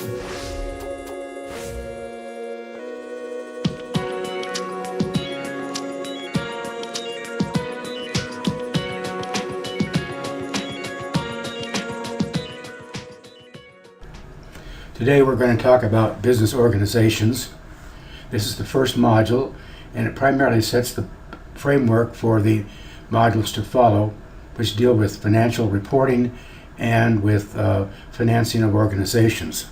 Today we're going to talk about business organizations. This is the first module, and it primarily sets the framework for the modules to follow, which deal with financial reporting and with financing of organizations.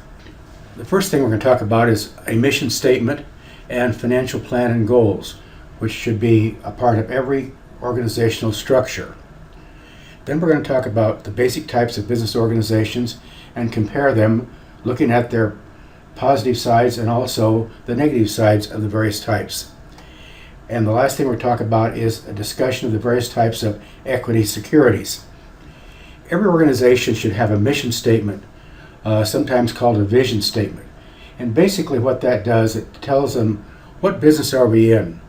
The first thing we're going to talk about is a mission statement and financial plan and goals, which should be a part of every organizational structure. Then we're going to talk about the basic types of business organizations and compare them, looking at their positive sides and also the negative sides of the various types. And the last thing we'll talk about is a discussion of the various types of equity securities. Every organization should have a mission statement, sometimes called a vision statement. And basically what that does, it tells them what business are we in,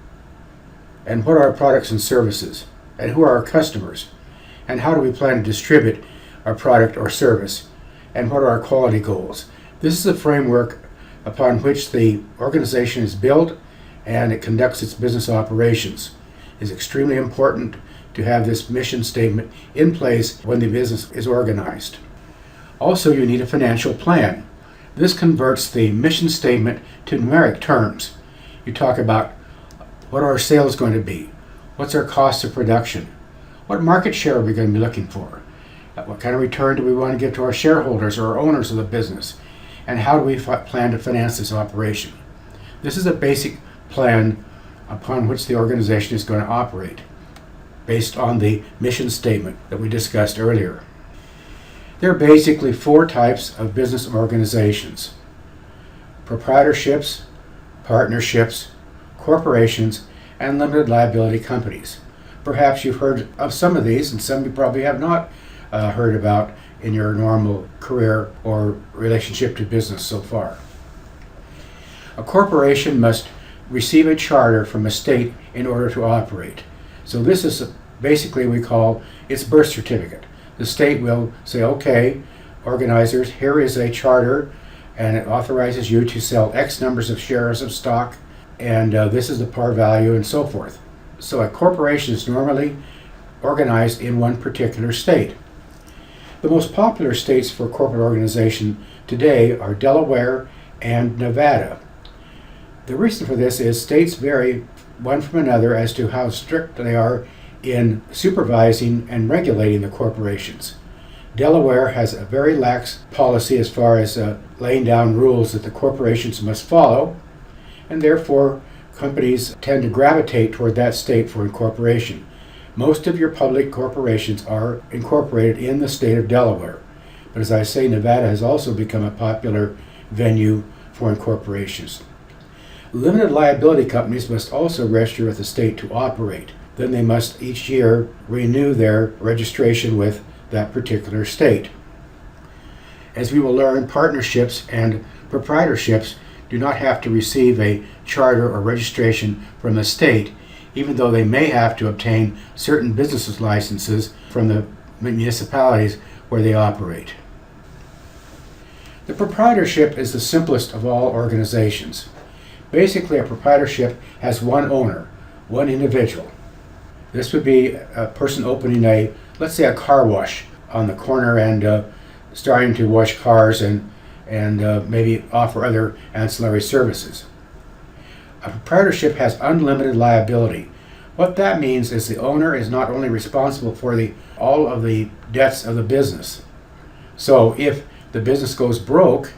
and what are our products and services, and who are our customers, and how do we plan to distribute our product or service, and what are our quality goals. This is a framework upon which the organization is built and it conducts its business operations. It's extremely important to have this mission statement in place when the business is organized. Also, you need a financial plan. This converts the mission statement to numeric terms. You talk about what are our sales going to be, what's our cost of production, what market share are we going to be looking for, what kind of return do we want to give to our shareholders or our owners of the business, and how do we plan to finance this operation. This is a basic plan upon which the organization is going to operate, based on the mission statement that we discussed earlier. There are basically four types of business organizations: proprietorships, partnerships, corporations, and limited liability companies. Perhaps you've heard of some of these, and some you probably have not heard about in your normal career or relationship to business so far. A corporation must receive a charter from a state in order to operate. So this is basically we call its birth certificate. The state will say, okay, organizers, here is a charter, and it authorizes you to sell X numbers of shares of stock, and this is the par value and so forth. So a corporation is normally organized in one particular state. The most popular states for corporate organization today are Delaware and Nevada. The reason for this is states vary one from another as to how strict they are in supervising and regulating the corporations. Delaware has a very lax policy as far as laying down rules that the corporations must follow, and therefore companies tend to gravitate toward that state for incorporation. Most of your public corporations are incorporated in the state of Delaware. But as I say, Nevada has also become a popular venue for incorporations. Limited liability companies must also register with the state to operate. Then they must each year renew their registration with that particular state. As we will learn, partnerships and proprietorships do not have to receive a charter or registration from the state, even though they may have to obtain certain business licenses from the municipalities where they operate. The proprietorship is the simplest of all organizations. Basically, a proprietorship has one owner, one individual. This would be a person opening let's say a car wash on the corner and starting to wash cars and maybe offer other ancillary services. A proprietorship has unlimited liability. What that means is the owner is not only responsible for all of the debts of the business. So if the business goes broke,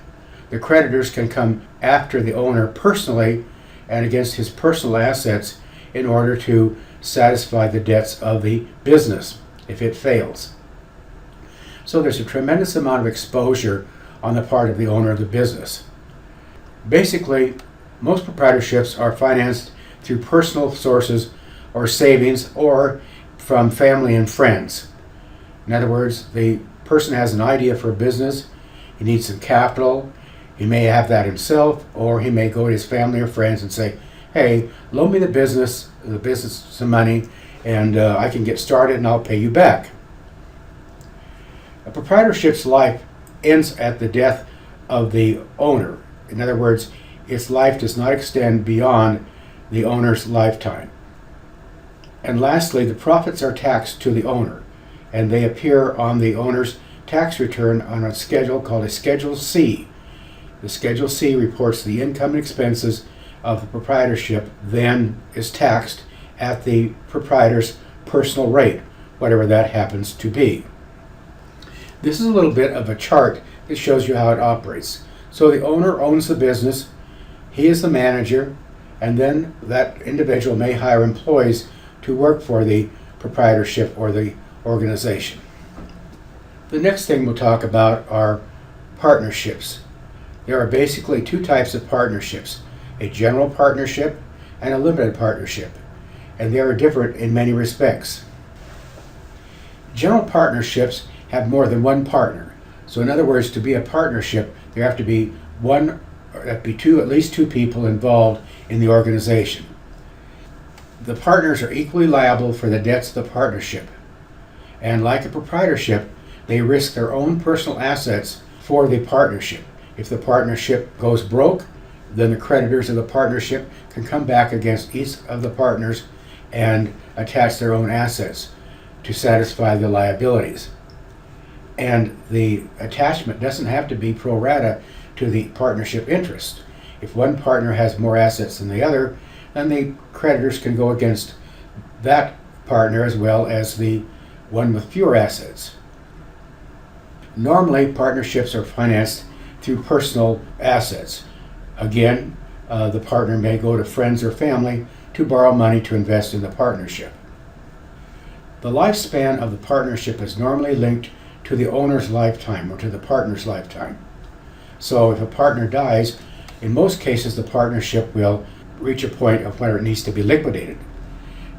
the creditors can come after the owner personally and against his personal assets in order to satisfy the debts of the business if it fails. So there's a tremendous amount of exposure on the part of the owner of the business. Basically, most proprietorships are financed through personal sources or savings or from family and friends. In other words, the person has an idea for a business, he needs some capital, he may have that himself, or he may go to his family or friends and say, hey, loan me the business some money, and I can get started and I'll pay you back. A proprietorship's life ends at the death of the owner. In other words, its life does not extend beyond the owner's lifetime. And lastly, the profits are taxed to the owner, and they appear on the owner's tax return on a schedule called a Schedule C. The Schedule C reports the income and expenses of the proprietorship, then is taxed at the proprietor's personal rate, whatever that happens to be. This is a little bit of a chart that shows you how it operates. So the owner owns the business, he is the manager, and then that individual may hire employees to work for the proprietorship or the organization. The next thing we'll talk about are partnerships. There are basically two types of partnerships, a general partnership and a limited partnership, and they are different in many respects. General partnerships have more than one partner. So in other words, to be a partnership, there have to be at least two people involved in the organization. The partners are equally liable for the debts of the partnership. And like a proprietorship, they risk their own personal assets for the partnership. If the partnership goes broke, then the creditors of the partnership can come back against each of the partners and attach their own assets to satisfy the liabilities. And the attachment doesn't have to be pro rata to the partnership interest. If one partner has more assets than the other, then the creditors can go against that partner as well as the one with fewer assets. Normally, partnerships are financed through personal assets. Again, the partner may go to friends or family to borrow money to invest in the partnership. The lifespan of the partnership is normally linked to the owner's lifetime or to the partner's lifetime. So if a partner dies, in most cases the partnership will reach a point of where it needs to be liquidated.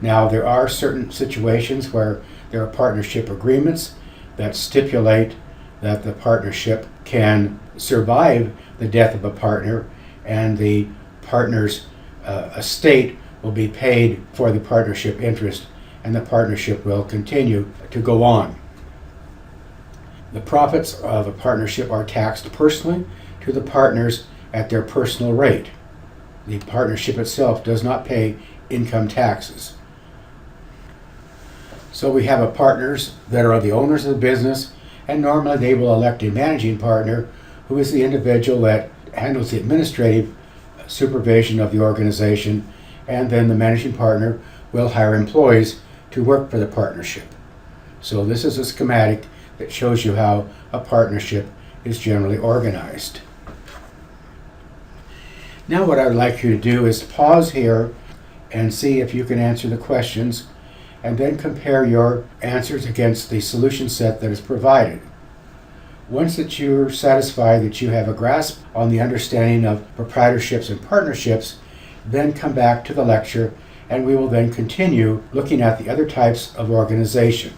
Now, there are certain situations where there are partnership agreements that stipulate that the partnership can survive the death of a partner, and the partner's estate will be paid for the partnership interest, and the partnership will continue to go on. The profits of a partnership are taxed personally to the partners at their personal rate. The partnership itself does not pay income taxes. So we have partners that are the owners of the business, and normally they will elect a managing partner who is the individual that handles the administrative supervision of the organization, and then the managing partner will hire employees to work for the partnership. So this is a schematic that shows you how a partnership is generally organized. Now what I would like you to do is pause here and see if you can answer the questions, and then compare your answers against the solution set that is provided. Once that you're satisfied that you have a grasp on the understanding of proprietorships and partnerships, then come back to the lecture, and we will then continue looking at the other types of organization.